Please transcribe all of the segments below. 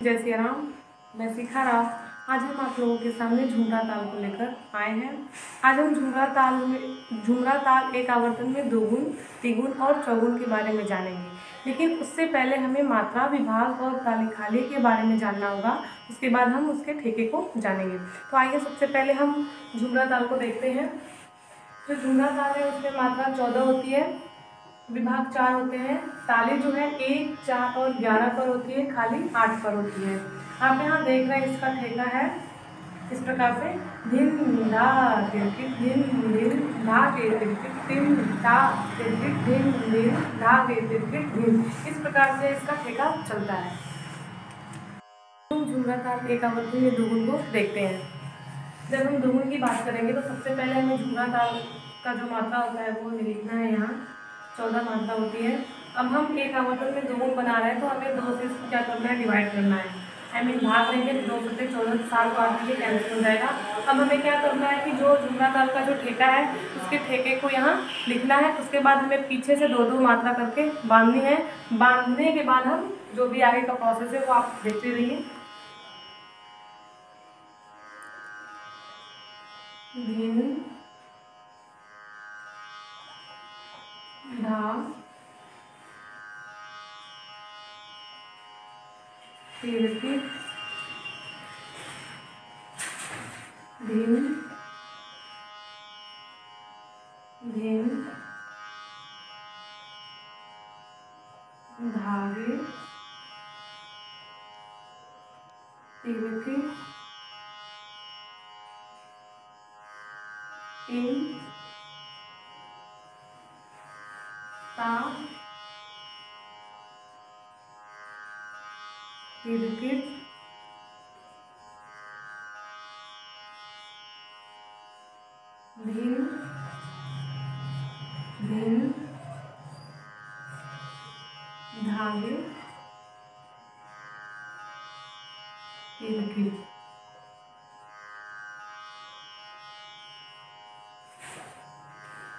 जय श्री राम। मैं शिखा राव। आज हम आप लोगों के सामने झुमरा ताल को लेकर आए हैं। आज हम झुमरा ताल एक आवर्तन में दोगुन, तिगुन और चौगुन के बारे में जानेंगे। लेकिन उससे पहले हमें मात्रा, विभाग और ताली खाली के बारे में जानना होगा। उसके बाद हम उसके ठेके को जानेंगे। तो आइए सबसे पहले हम झुमरा ताल को देखते हैं। जो झुमरा ताल है उसमें मात्रा 14 होती है, विभाग 4 होते हैं, ताली जो है 1, 4 और 11 पर होती है, खाली 8 पर होती है। आप यहाँ देख रहे हैं इसका ठेका है इस प्रकार से धिन धा तिरकिट धिन धिन धा के तिरकिट धिन धा तिरकिट धिन धिन धा के तिरकिट धिन। इस प्रकार से इसका ठेका चलता है। हम झुमरा ताल एक आवर्ती में दोगुन को देखते हैं। जब हम दोगुन की बात करेंगे तो सबसे पहले हमें झुमरा ताल का जो मात्रा होता है वो हमें लिखना है। यहाँ 14 मात्रा होती है। अब हम एक आवर्तन में दोगुन बना रहे हैं तो हमें 2 से इसको क्या करना है, डिवाइड करना है। भाग लेंगे तो 2 से 14 7 बार ये कैंसिल हो जाएगा। अब हमें क्या करना है कि जो झुमरा ताल का जो ठेका है उसके ठेके को यहाँ लिखना है। उसके बाद हमें पीछे से 2-2 मात्रा करके बांधनी है। बांधने के बाद हम जो भी आगे का प्रोसेस है वो आप देखते रहिए। धिन धा तिरकिट धिन धिन धागे तिरकिट इन ता तिरकिट धिन धिन धागे तिरकिट।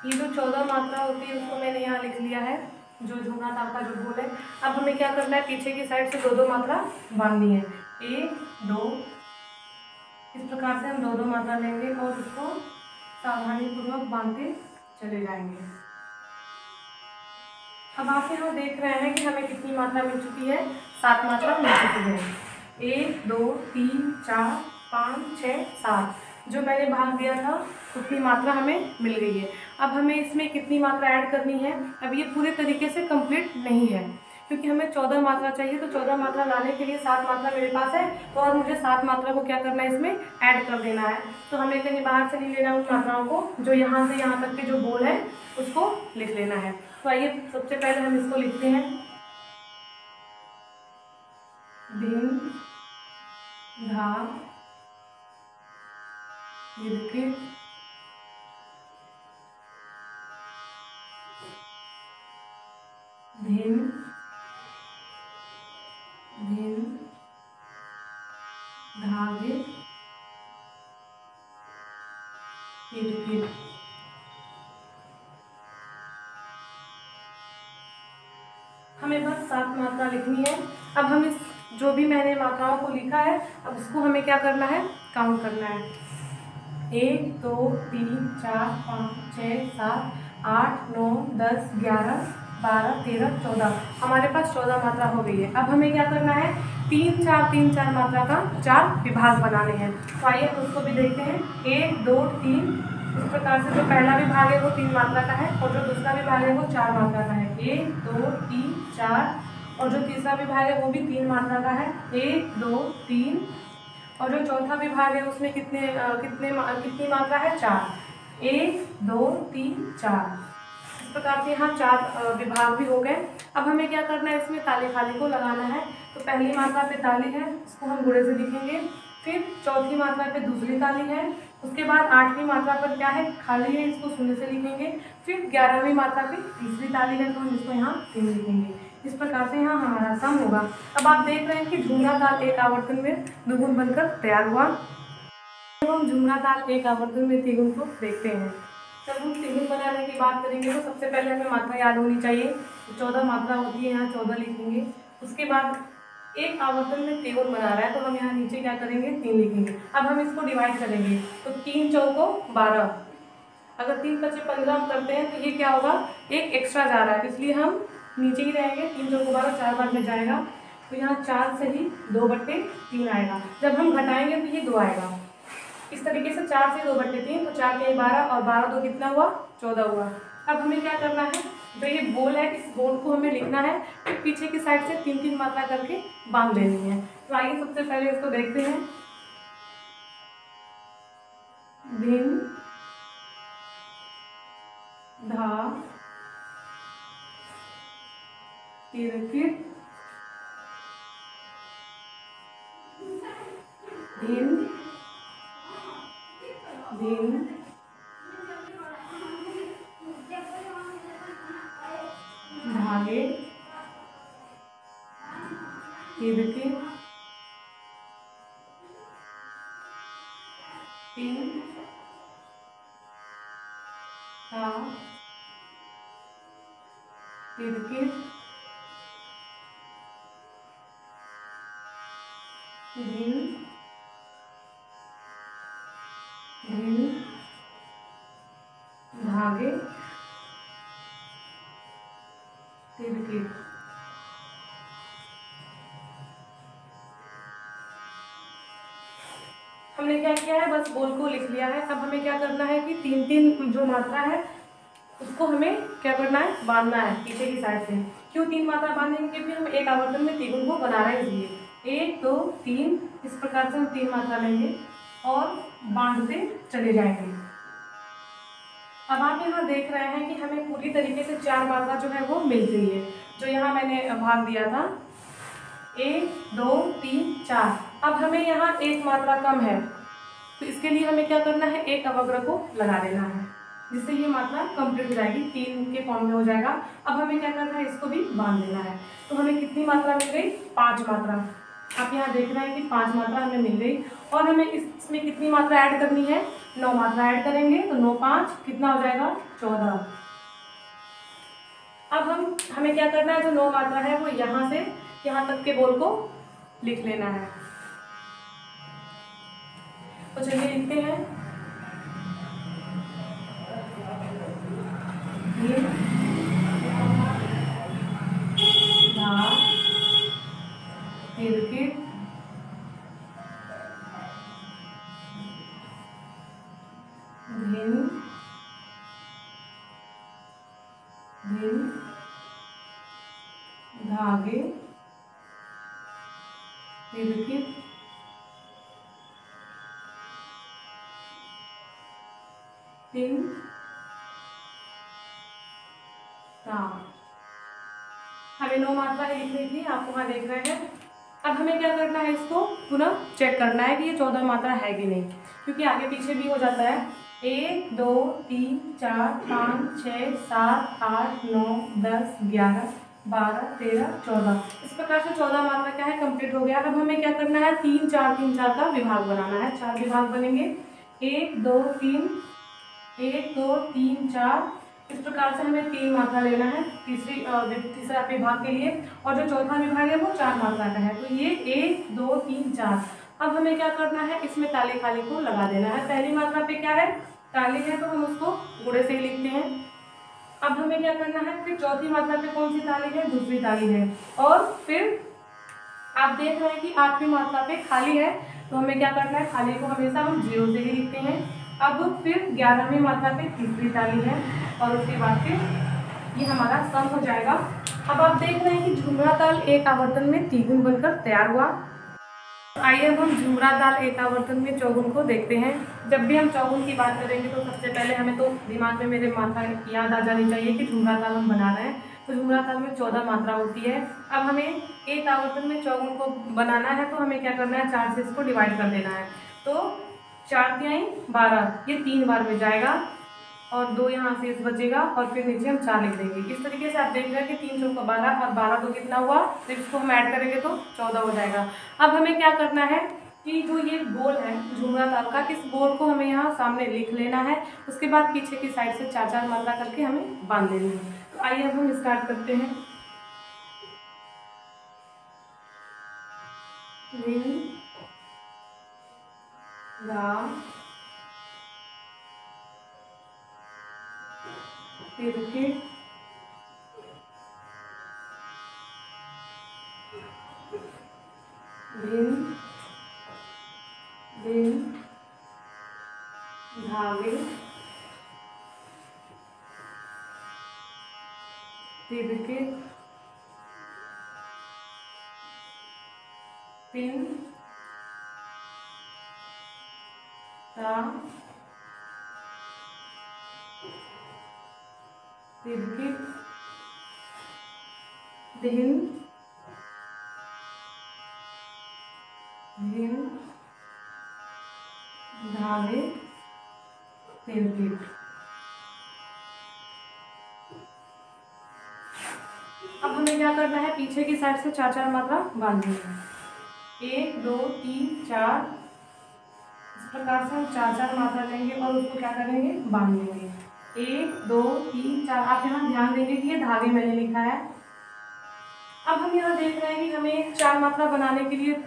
ये जो 14 मात्रा होती है उसको मैंने यहाँ लिख लिया है, जो झुमरा ताल का जो बोल है। अब हमें क्या करना है, पीछे की साइड से 2-2 मात्रा बांधनी है। 1 2 इस प्रकार से हम 2-2 मात्रा लेंगे और उसको सावधानीपूर्वक बांधते चले जाएंगे। अब आप यहाँ देख रहे हैं कि हमें कितनी मात्रा मिल चुकी है, 7 मात्रा मिल चुकी है। 1 2 3 4 5 6 7 जो मैंने भाग दिया था उतनी मात्रा हमें मिल गई है। अब हमें इसमें कितनी मात्रा ऐड करनी है, अब ये पूरे तरीके से कंप्लीट नहीं है क्योंकि हमें 14 मात्रा चाहिए। तो 14 मात्रा लाने के लिए 7 मात्रा मेरे पास है, तो और मुझे 7 मात्रा को क्या करना है, इसमें ऐड कर देना है। तो हमें कहीं बाहर से नहीं लेना उन मात्राओं को, जो यहाँ से यहाँ तक के जो बोल है उसको लिख लेना है। तो आइए सबसे पहले हम इसको लिखते हैं। धिन धा तिरकिट धिन धिन धागे तिरकिट। हमें बस 7 मात्रा लिखनी है। अब हम इस जो भी मैंने मात्राओं को लिखा है, अब उसको हमें क्या करना है, काउंट करना है। 1 2 3 4 5 6 7 8 9 10 11 12 13 14 हमारे पास 14 मात्रा हो गई है। अब हमें क्या करना है, 3-4 मात्रा का 4 विभाग बनाने हैं। तो आइए हम उसको भी देखते हैं। 1 2 3 इस प्रकार से जो पहला विभाग है वो 3 मात्रा का है और जो दूसरा विभाग है वो 4 मात्रा का है। 1 2 3 4 और जो तीसरा विभाग है वो भी 3 मात्रा का है। 1 2 3 और जो चौथा विभाग है उसमें कितनी मात्रा है, 4। 1 2 3 4 इस प्रकार से यहाँ 4 विभाग भी हो गए। अब हमें क्या करना है, इसमें ताली खाली को लगाना है। तो पहली मात्रा पे ताली है, उसको हम गुणे से लिखेंगे। फिर चौथी मात्रा पे दूसरी ताली है, उसके बाद 8वीं मात्रा पर क्या है, खाली है, इसको शून्य से लिखेंगे। फिर 11वीं मात्रा पे तीसरी ताली है तो हम इसको यहाँ 3 लिखेंगे। इस प्रकार से यहाँ हमारा सम होगा। अब आप देख रहे हैं कि झुमरा ताल एक आवर्तन में दोगुन बनकर तैयार हुआ। अब हम झुमरा ताल एक आवर्तन में तिगुन को देखते हैं। जब हम तिगुन बनाने की बात करेंगे तो सबसे पहले हमें मात्रा याद होनी चाहिए। 14 मात्रा होती है, यहाँ 14 लिखेंगे। उसके बाद एक आवर्तन में तिगुन बना रहा है, तो हम यहाँ नीचे क्या करेंगे, 3 लिखेंगे। अब हम इसको डिवाइड करेंगे, तो 3 चौको 12, अगर 3 पचे 15 हम करते हैं तो ये क्या होगा, एक एक्स्ट्रा जा रहा है, तो इसलिए हम नीचे ही रहेंगे। 3 चौको 12, 4 बार में जाएगा, तो यहाँ 4 से ही 2/3 आएगा। जब हम घटाएंगे तो ये 2 आएगा। इस तरीके से 4 से 2/3, तो 4 के 12 और 12 2 कितना हुआ, 14 हुआ। अब हमें क्या करना है, जो ये बोल है इस बोल को हमें लिखना है, तो पीछे की साइड से 3-3 मात्रा करके बांध देनी है। तो आइए सबसे पहले इसको देखते हैं। भिन धा तिरकिट भिन भिन धागे तिरकिट तिन धा तिरकिट भिन भिन धागे तिरकिट। हमने क्या किया है, बस बोल को लिख लिया है। अब हमें क्या करना है कि 3-3 जो मात्रा है उसको हमें क्या करना है, बांधना है पीछे की साइड से। क्यों 3 मात्रा बांधेंगे, क्योंकि हम एक आवर्तन में तिगुन को बना रहे हैं, इसलिए 1 2 3 इस प्रकार से हम 3 मात्रा लेंगे और बांधते चले जाएंगे। अब आप यहाँ देख रहे हैं कि हमें पूरी तरीके से 4 मात्रा जो है वो मिल गई है, जो यहाँ मैंने भाग दिया था 1 2 3 4। अब हमें यहाँ एक मात्रा कम है, तो इसके लिए हमें क्या करना है, एक अवग्रह को लगा देना है, जिससे ये मात्रा कंप्लीट हो जाएगी, 3 के फॉर्म में हो जाएगा। अब हमें क्या करना है, इसको भी बांध देना है। तो हमें कितनी मात्रा मिल गई, 5 मात्रा। आप यहाँ देख रहे हैं कि 5 मात्रा हमें मिल गई, और हमें इसमें कितनी मात्रा ऐड करनी है, 9 मात्रा ऐड करेंगे, तो 9 5 कितना हो जाएगा, 14। अब हमें क्या करना है, जो 9 मात्रा है वो यहाँ से यहाँ तक के बोल को लिख लेना है। तो चलिए लिखते हैं, धा तिरकिट भिन भिन धागे तिरकिट तिन धा। हमें 9 मात्रा लिख ली थी, आप वहाँ देख रहे हैं। अब हमें क्या करना है, इसको पुनः चेक करना है कि ये 14 मात्रा है कि नहीं, क्योंकि आगे पीछे भी हो जाता है। 1 2 3 4 5 6 7 8 9 10 11 12 13 14 इस प्रकार से 14 मात्रा क्या है, कंप्लीट हो गया। अब हमें क्या करना है, 3 4 3 4 का विभाग बनाना है। 4 विभाग बनेंगे, 1 2 3 1 2 3 4 इस प्रकार से हमें 3 मात्रा लेना है तीसरा विभाग के लिए, और जो चौथा विभाग है वो 4 मात्रा का है। तो ये 1 2 3 4। अब हमें क्या करना है, इसमें ताली खाली को लगा देना है। पहली मात्रा पे क्या है, ताली है, तो हम उसको गुणे से ही लिखते हैं। अब हमें क्या करना है, फिर चौथी मात्रा पे कौन सी ताली है, दूसरी ताली है, और फिर आप देख रहे हैं कि 8वीं मात्रा पे खाली है, तो हमें क्या करना है, खाली को हमेशा हम 0 से ही लिखते हैं। अब फिर 11वीं मात्रा पे तीसरी ताली है, और उसके बाद फिर ये हमारा सम हो जाएगा। अब आप देख रहे हैं कि झुमरा ताल एक आवर्तन में तिगुन बनकर तैयार हुआ। आइए अब हम झुमरा ताल एक आवर्तन में चौगुन को देखते हैं। जब भी हम चौगुन की बात करेंगे तो सबसे पहले हमें तो दिमाग में मेरे मात्रा याद आ जानी चाहिए कि झुमरा ताल हम बना रहे हैं, तो झुमरा ताल में 14 मात्रा होती है। अब हमें एक आवर्तन में चौगुन को बनाना है, तो हमें क्या करना है, 4 से इसको डिवाइड कर देना है। तो 4 तिहाई 12, ये 3 बार में जाएगा, और 2 यहाँ शेष बचेगा, और फिर नीचे हम 4 लिख देंगे। इस तरीके से आप देख रहे हैं कि 3 चौका 12 और 12 तो कितना हुआ, तो इसको हम ऐड करेंगे तो 14 हो जाएगा। अब हमें क्या करना है कि जो ये गोल है झुमरा ताल का, इस गोल को हमें यहाँ सामने लिख लेना है। उसके बाद पीछे की साइड से 4-4 मात्रा करके हमें बांध देनी है। तो आइए अब हम स्टार्ट करते हैं। धिन धा तिरकिट धिन धिन धागे तिरकिट तिन ता तिरकिट धिन धिन धागे तिरकिट। अब हमें क्या करना है, पीछे की साइड से 4-4 मात्रा बांधनी है। 1 2 3 4, इस प्रकार से हम 4-4 मात्रा लेंगे और उसको क्या करेंगे, बांध लेंगे। 1 2 3 4। आप यहाँ ध्यान देंगे कि ये धागे मैंने लिखा है। अब हम यहाँ देख रहे हैं कि हमें 4 मात्रा बनाने के लिए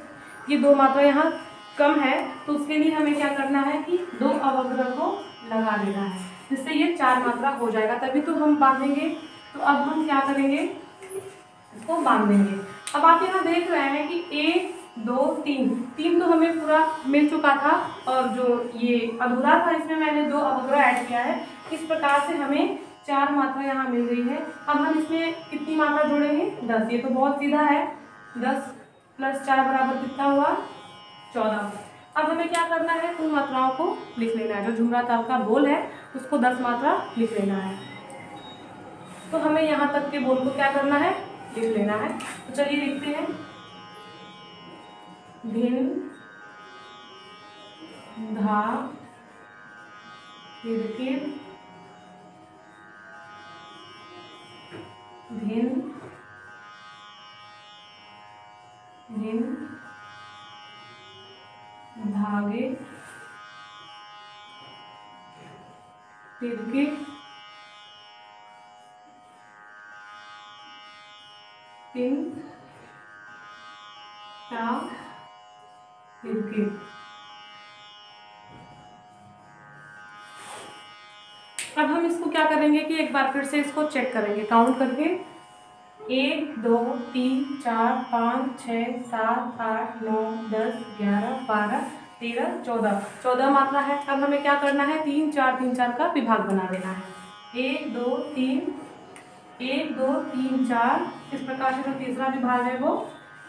ये 2 मात्रा यहाँ कम है, तो उसके लिए हमें क्या करना है कि 2 अवग्रह को लगा देना है, जिससे ये 4 मात्रा हो जाएगा, तभी तो हम बांधेंगे। तो अब हम क्या करेंगे, इसको बांध देंगे। अब आप यहाँ देख रहे हैं कि 1 2 3 तो हमें पूरा मिल चुका था, और जो ये अधूरा था इसमें मैंने 2 अवग्रह ऐड किया है। इस प्रकार से हमें 4 मात्रा यहाँ मिल गई है। अब हम इसमें कितनी मात्रा जोड़ेंगे, 10। ये तो बहुत सीधा है, 10 + 4 बराबर कितना हुआ, 14। अब हमें क्या करना है, उन मात्राओं को लिख लेना है। जो झुमरा ताल का बोल है उसको 10 मात्रा लिख लेना है। तो हमें यहाँ तक के बोल को क्या करना है, लिख लेना है। तो चलिए लिखते हैं। धिन धा तिरकिट धिन धिन धागे तिरकिट तिन ता तिरकिट। अब हम इसको क्या करेंगे कि एक बार फिर से इसको चेक करेंगे, काउंट करके। 1 2 3 4 5 6 7 8 9 10 11 12 13 14 मात्रा है। अब हमें क्या करना है, 3 4 3 4 का विभाग बना देना है। 1 2 3 1 2 3 4। इस प्रकार से जो तीसरा विभाग है वो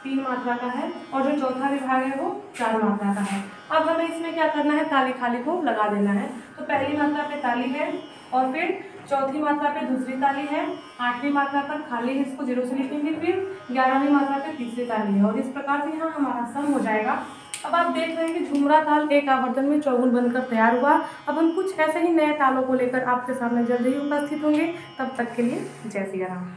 3 मात्रा का है, और जो चौथा विभाग है वो 4 मात्रा का है। अब हमें इसमें क्या करना है, ताली खाली को लगा देना है। तो पहली मात्रा पे ताली है, और फिर चौथी मात्रा पे दूसरी ताली है, 8वीं मात्रा पर खाली है, इसको 0 से लिखेंगे, फिर 11वीं मात्रा पे तीसरी ताली है, और इस प्रकार से यहाँ हमारा सम हो जाएगा। अब आप देख रहे हैं कि झुमरा ताल एक आवर्तन में चौगुन बनकर तैयार हुआ। अब हम कुछ ऐसे ही नए तालों को लेकर आपके सामने जल्द ही उपस्थित होंगे। तब तक के लिए जय सिया राम।